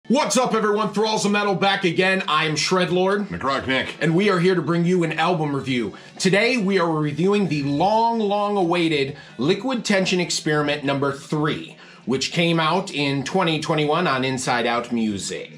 What's up, everyone? Thralls of Metal back again. I'm Shredlord. Necrotic Nick. And we are here to bring you an album review. Today, we are reviewing the long awaited Liquid Tension Experiment number 3, which came out in 2021 on Inside Out Music.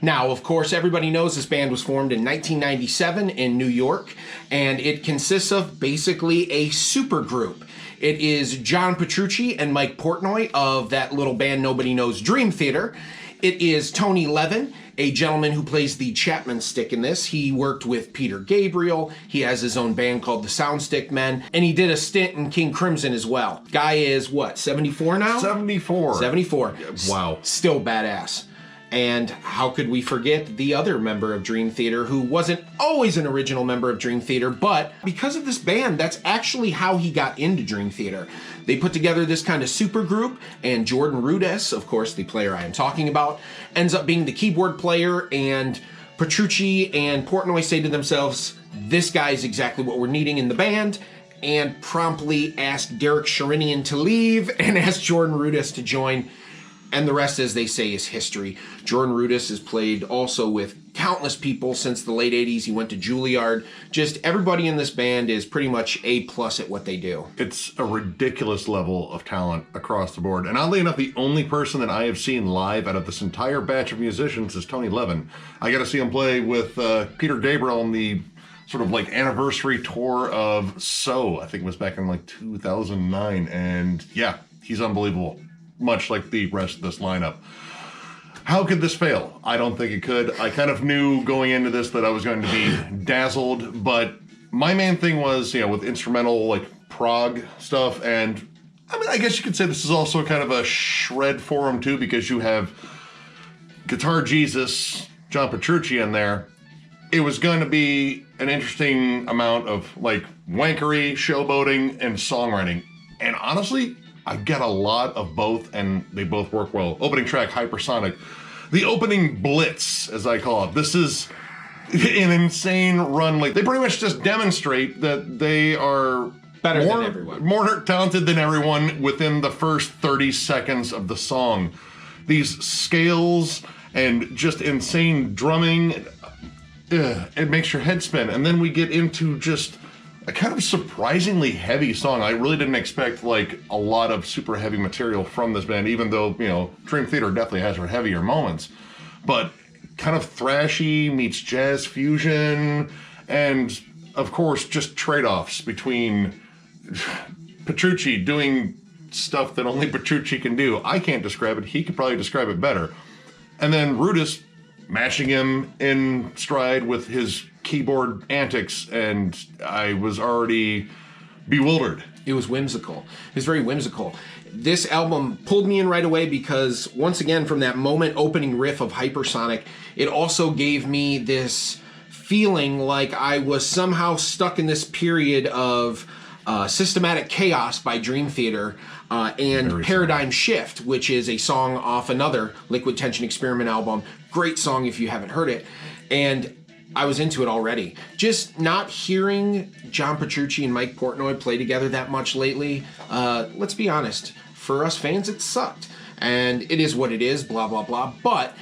Now, of course, everybody knows this band was formed in 1997 in New York, and it consists of basically a supergroup. It is John Petrucci and Mike Portnoy of that little band nobody knows, Dream Theater. It is Tony Levin, a gentleman who plays the Chapman stick in this. He worked with Peter Gabriel. He has his own band called the Soundstick Men, and he did a stint in King Crimson as well. Guy is, what, 74 now? 74. 74. Wow. Still badass. And how could we forget the other member of Dream Theater who wasn't always an original member of Dream Theater, but because of this band, that's actually how he got into Dream Theater. They put together this kind of super group, and Jordan Rudess, of course, the player I am talking about, ends up being the keyboard player, and Petrucci and Portnoy say to themselves, this guy is exactly what we're needing in the band, and promptly ask Derek Sherinian to leave and ask Jordan Rudess to join. And the rest, as they say, is history. Jordan Rudess has played also with countless people since the late 80s. He went to Juilliard. Just everybody in this band is pretty much A+ at what they do. It's a ridiculous level of talent across the board. And oddly enough, the only person that I have seen live out of this entire batch of musicians is Tony Levin. I got to see him play with Peter Gabriel on the sort of like anniversary tour of So. I think it was back in like 2009. And yeah, he's unbelievable. Much like the rest of this lineup. How could this fail? I don't think it could. I kind of knew going into this that I was going to be dazzled, but my main thing was, with instrumental, like prog stuff, and I mean, I guess you could say this is also kind of a shred forum too, because you have Guitar Jesus, John Petrucci in there. It was going to be an interesting amount of like wankery, showboating, and songwriting. And honestly, I get a lot of both, and they both work well. Opening track, Hypersonic. The opening blitz, as I call it. This is an insane run. Like, they pretty much just demonstrate that they are better than everyone. More talented than everyone within the first 30 seconds of the song. These scales and just insane drumming, it makes your head spin. And then we get into just a kind of surprisingly heavy song. I really didn't expect like a lot of super heavy material from this band, even though, Dream Theater definitely has her heavier moments. But kind of thrashy meets jazz fusion, and of course, just trade-offs between Petrucci doing stuff that only Petrucci can do. I can't describe it. He could probably describe it better. And then Rudess mashing him in stride with his keyboard antics, and I was already bewildered. It was whimsical. It was very whimsical. This album pulled me in right away because, once again, from that moment opening riff of Hypersonic, it also gave me this feeling like I was somehow stuck in this period of Systematic Chaos by Dream Theater and Paradigm Shift, which is a song off another Liquid Tension Experiment album. Great song if you haven't heard it. And I was into it already. Just not hearing John Petrucci and Mike Portnoy play together that much lately, let's be honest, for us fans, it sucked. And it is what it is, blah, blah, blah. But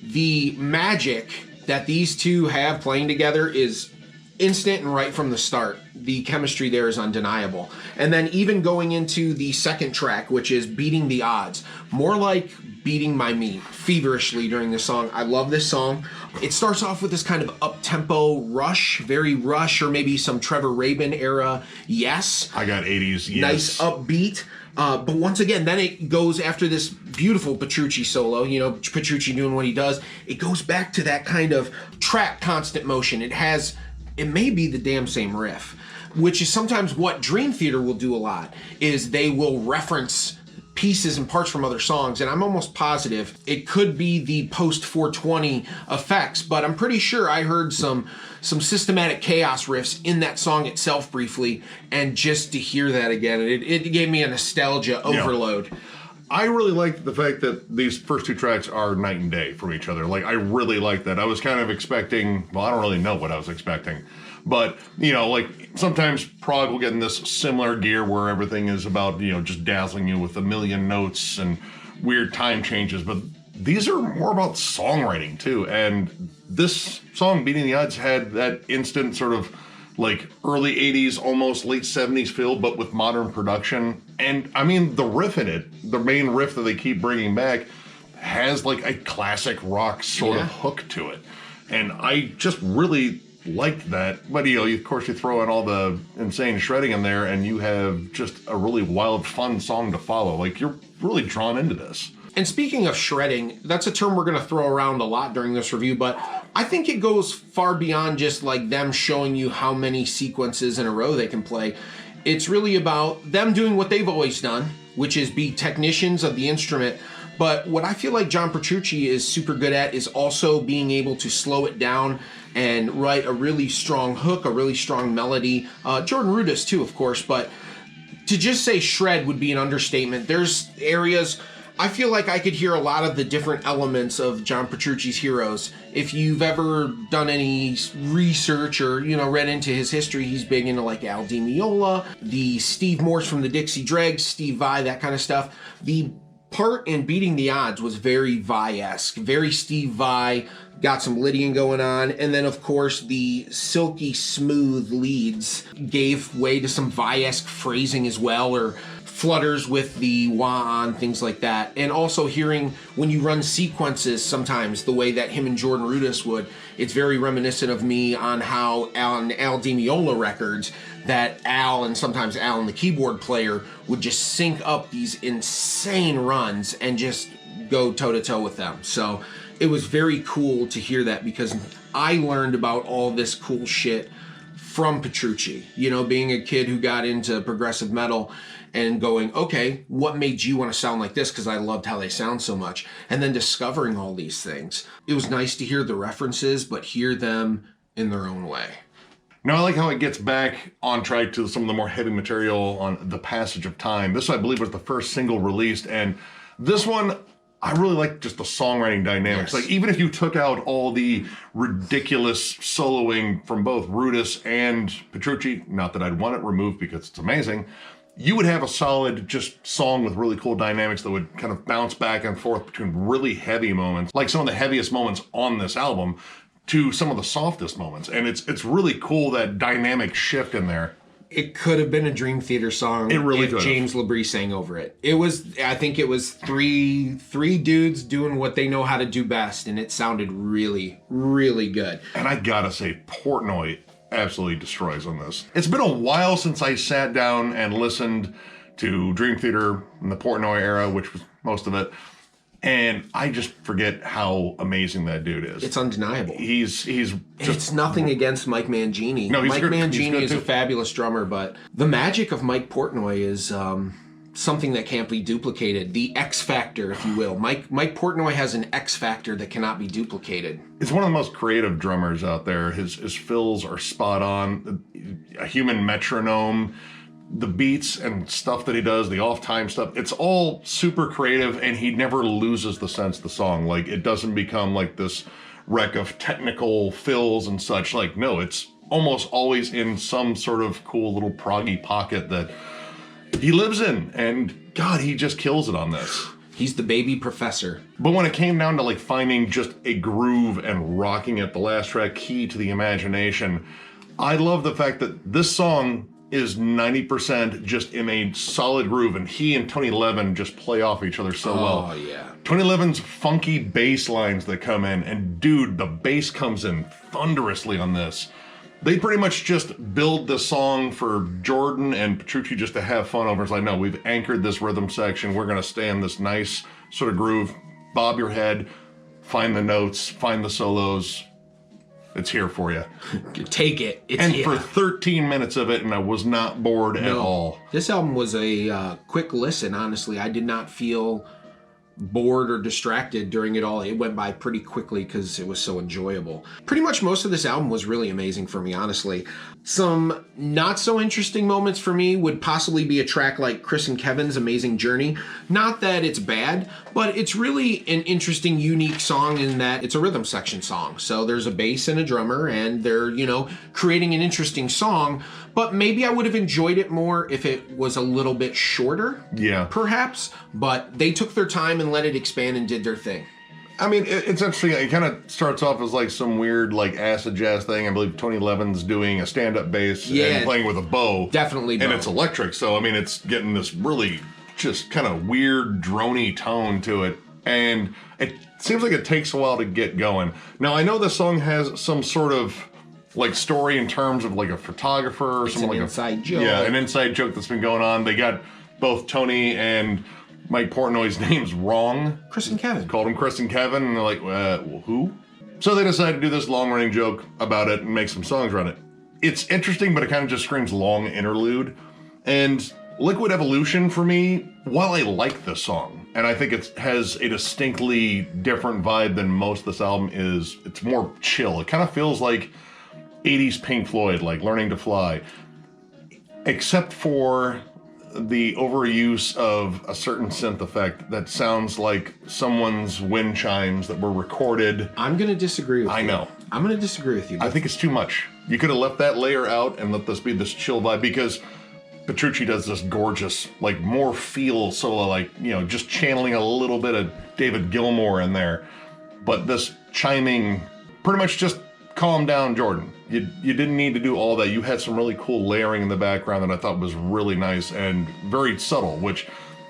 the magic that these two have playing together is instant and right from the start. The chemistry there is undeniable. And then even going into the second track, which is Beating the Odds, more like beating my meat feverishly during this song. I love this song. It starts off with this kind of up-tempo Rush, very Rush, or maybe some Trevor Rabin era Yes. I got 80s Yes. Nice upbeat. But once again, then it goes after this beautiful Petrucci solo, Petrucci doing what he does. It goes back to that kind of track constant motion. It may be the damn same riff, which is sometimes what Dream Theater will do a lot, is they will reference pieces and parts from other songs, and I'm almost positive it could be the post-420 effects, but I'm pretty sure I heard some Systematic Chaos riffs in that song itself briefly, and just to hear that again, it gave me a nostalgia overload. I really liked the fact that these first two tracks are night and day from each other. Like, I really liked that. I was kind of expecting, well, I don't really know what I was expecting, but, like, sometimes prog will get in this similar gear where everything is about, just dazzling you with a million notes and weird time changes, but these are more about songwriting too. And this song, Beating the Odds, had that instant sort of like early 80s, almost late 70s feel, but with modern production. And I mean, the riff in it, the main riff that they keep bringing back, has like a classic rock sort of hook to it. And I just really liked that. But of course, you throw in all the insane shredding in there, and you have just a really wild, fun song to follow. Like, you're really drawn into this. And speaking of shredding, that's a term we're going to throw around a lot during this review, but I think it goes far beyond just like them showing you how many sequences in a row they can play. It's really about them doing what they've always done, which is be technicians of the instrument. But what I feel like John Petrucci is super good at is also being able to slow it down and write a really strong hook, a really strong melody. Jordan Rudess too, of course, but to just say shred would be an understatement. There's areas, I feel like I could hear a lot of the different elements of John Petrucci's heroes. If you've ever done any research or, read into his history, he's big into like Al Di Meola, the Steve Morse from the Dixie Dregs, Steve Vai, that kind of stuff. The part in Beating the Odds was very Vai-esque, very Steve Vai, got some Lydian going on, and then of course the silky smooth leads gave way to some Vai-esque phrasing as well, or flutters with the wah on, things like that. And also hearing when you run sequences sometimes the way that him and Jordan Rudess would, it's very reminiscent of me on how on Al Di Meola records that Al and sometimes Al and the keyboard player would just sync up these insane runs and just go toe-to-toe with them. So it was very cool to hear that, because I learned about all this cool shit from Petrucci. Being a kid who got into progressive metal and going, okay, what made you want to sound like this? Because I loved how they sound so much. And then discovering all these things. It was nice to hear the references, but hear them in their own way. Now, I like how it gets back on track to some of the more heavy material on The Passage of Time. This, I believe, was the first single released. And this one, I really like just the songwriting dynamics. Yes. Like, even if you took out all the ridiculous soloing from both Rudess and Petrucci, not that I'd want it removed because it's amazing, you would have a solid just song with really cool dynamics that would kind of bounce back and forth between really heavy moments, like some of the heaviest moments on this album, to some of the softest moments. And it's really cool, that dynamic shift in there. It could have been a Dream Theater song. It really if could have. James LaBrie sang over it. I think it was three dudes doing what they know how to do best, and it sounded really, really good. And I gotta say, Portnoy absolutely destroys on this. It's been a while since I sat down and listened to Dream Theater in the Portnoy era, which was most of it. And I just forget how amazing that dude is. It's undeniable. He's just... It's nothing against Mike Mangini. No, Mike Mangini good is too. a fabulous drummer, but the magic of Mike Portnoy is something that can't be duplicated. The X factor, if you will. Mike Portnoy has an X factor that cannot be duplicated. It's one of the most creative drummers out there. His fills are spot on. A human metronome. The beats and stuff that he does, the off-time stuff, it's all super creative, and he never loses the sense of the song. Like, it doesn't become like this wreck of technical fills and such. Like, no, it's almost always in some sort of cool little proggy pocket that he lives in, and God, he just kills it on this. He's the baby professor. But when it came down to like finding just a groove and rocking it, the last track, Key to the Imagination, I love the fact that this song is 90% just in a solid groove, and he and Tony Levin just play off each other so well. Oh, yeah. Tony Levin's funky bass lines that come in, and dude, the bass comes in thunderously on this. They pretty much just build the song for Jordan and Petrucci just to have fun over. It's like, no, we've anchored this rhythm section. We're going to stay in this nice sort of groove. Bob your head, find the notes, find the solos. It's here for you. Take it. It's and here. for 13 minutes of it, and I was not bored at all. This album was a quick listen, honestly. I did not feel bored or distracted during it all. It went by pretty quickly because it was so enjoyable. Pretty much most of this album was really amazing for me, honestly. Some not so interesting moments for me would possibly be a track like Chris and Kevin's Amazing Journey. Not that it's bad, but it's really an interesting, unique song in that it's a rhythm section song. So there's a bass and a drummer, and they're, creating an interesting song, but maybe I would have enjoyed it more if it was a little bit shorter. Yeah. Perhaps, but they took their time and let it expand and did their thing. I mean, it's interesting. It kind of starts off as like some weird, like acid jazz thing. I believe Tony Levin's doing a stand-up bass and playing with a bow. Definitely, and it's electric. So I mean, it's getting this really just kind of weird, drony tone to it, and it seems like it takes a while to get going. Now I know this song has some sort of like story in terms of like a photographer or something like inside joke. Yeah, an inside joke that's been going on. They got both Tony and Mike Portnoy's names wrong. Chris and Kevin. Called him Chris and Kevin, and they're like, who? So they decided to do this long-running joke about it and make some songs around it. It's interesting, but it kind of just screams long interlude. And Liquid Evolution, for me, while I like this song, and I think it has a distinctly different vibe than most of this album is, it's more chill. It kind of feels like 80s Pink Floyd, like Learning to Fly. Except for the overuse of a certain synth effect that sounds like someone's wind chimes that were recorded. I'm going to disagree with you. I know. I'm going to disagree with you. I think it's too much. You could have left that layer out and let this be this chill vibe, because Petrucci does this gorgeous, like, more feel solo, like, you know, just channeling a little bit of David Gilmour in there. But this chiming, pretty much just calm down, Jordan. You didn't need to do all that. You had some really cool layering in the background that I thought was really nice and very subtle, which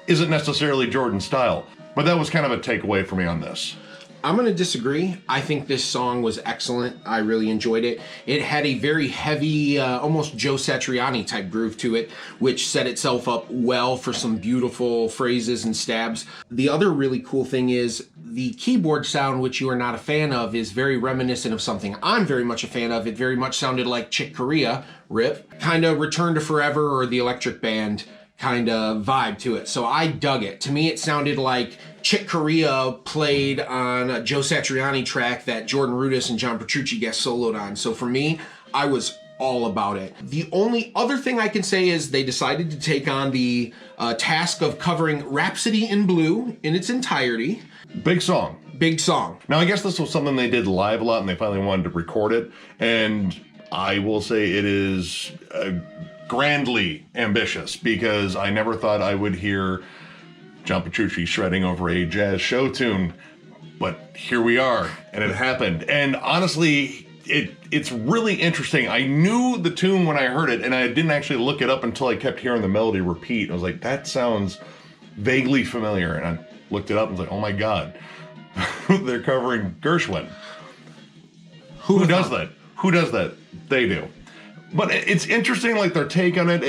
isn't necessarily Jordan's style. But that was kind of a takeaway for me on this. I'm going to disagree. I think this song was excellent. I really enjoyed it. It had a very heavy, almost Joe Satriani type groove to it, which set itself up well for some beautiful phrases and stabs. The other really cool thing is the keyboard sound, which you are not a fan of, is very reminiscent of something I'm very much a fan of. It very much sounded like Chick Corea, RIP, kind of Return to Forever or the Electric Band kind of vibe to it. So I dug it. To me, it sounded like Chick Corea played on a Joe Satriani track that Jordan Rudess and John Petrucci guest soloed on. So for me, I was all about it. The only other thing I can say is they decided to take on the task of covering Rhapsody in Blue in its entirety. Big song. Big song. Now, I guess this was something they did live a lot, and they finally wanted to record it. And I will say it is grandly ambitious, because I never thought I would hear John Petrucci shredding over a jazz show tune. But here we are, and it happened. And honestly, it's really interesting. I knew the tune when I heard it, and I didn't actually look it up until I kept hearing the melody repeat. I was like, that sounds vaguely familiar. And I looked it up and was like, oh my God, they're covering Gershwin. Who does that? Who does that? They do. But it's interesting, like their take on it.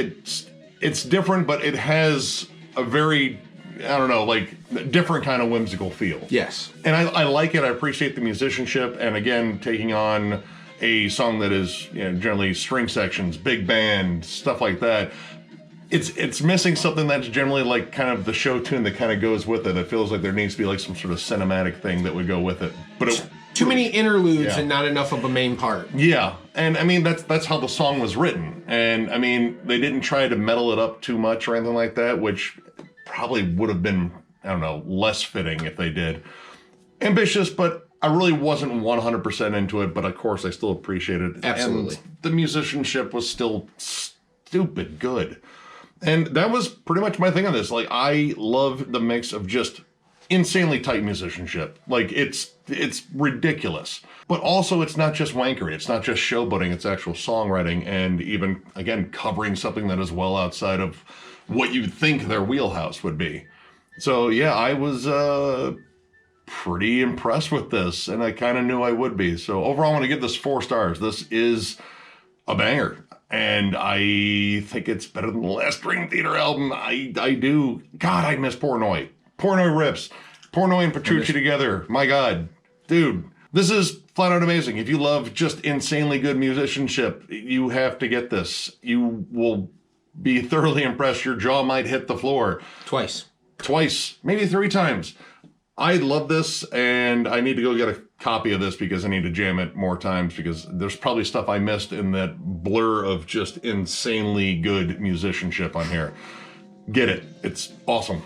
It's different, but it has a very, I don't know, like different kind of whimsical feel. Yes. And I like it. I appreciate the musicianship. And again, taking on a song that is, you know, generally string sections, big band, stuff like that. It's missing something that's generally like kind of the show tune that kind of goes with it. It feels like there needs to be like some sort of cinematic thing that would go with it. But too many interludes and not enough of a main part. Yeah, and I mean that's how the song was written. And I mean, they didn't try to metal it up too much or anything like that, which probably would have been, I don't know, less fitting if they did. Ambitious, but I really wasn't 100% into it. But of course, I still appreciate it. Absolutely. And the musicianship was still stupid good. And that was pretty much my thing on this. Like, I love the mix of just insanely tight musicianship. Like, it's ridiculous. But also, it's not just wankery. It's not just showboating. It's actual songwriting. And even, again, covering something that is well outside of what you'd think their wheelhouse would be. So, yeah, I was pretty impressed with this. And I kind of knew I would be. So, overall, I'm going to give this 4 stars. This is a banger. And I think it's better than the last Dream Theater album. I do. God, I miss Portnoy. Portnoy rips. Portnoy and Petrucci together. My God. Dude, this is flat out amazing. If you love just insanely good musicianship, you have to get this. You will be thoroughly impressed. Your jaw might hit the floor. Twice, maybe 3 times. I love this, and I need to go get a copy of this because I need to jam it more times, because there's probably stuff I missed in that blur of just insanely good musicianship on here. Get it. It's awesome.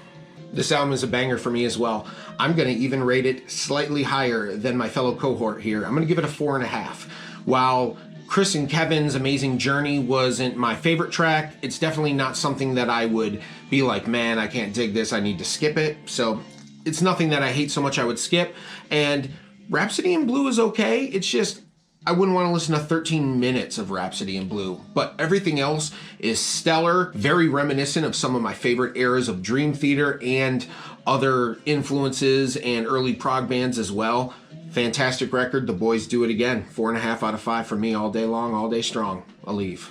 This album is a banger for me as well. I'm going to even rate it slightly higher than my fellow cohort here. I'm going to give it a 4.5. While Chris and Kevin's Amazing Journey wasn't my favorite track, it's definitely not something that I would be like, man, I can't dig this, I need to skip it. So it's nothing that I hate so much I would skip. And Rhapsody in Blue is okay. It's just, I wouldn't want to listen to 13 minutes of Rhapsody in Blue, but everything else is stellar, very reminiscent of some of my favorite eras of Dream Theater and other influences and early prog bands as well. Fantastic record. The boys do it again. 4.5 out of 5 for me, all day long, all day strong. I'll leave.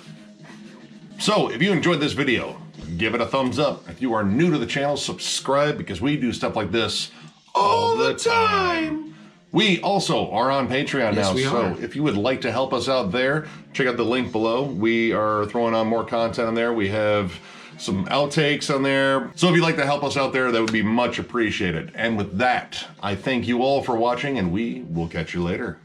So if you enjoyed this video, give it a thumbs up. If you are new to the channel, subscribe, because we do stuff like this all the time. We also are on Patreon now, so if you would like to help us out there, check out the link below. We are throwing on more content on there. We have some outtakes on there. So if you'd like to help us out there, that would be much appreciated. And with that, I thank you all for watching, and we will catch you later.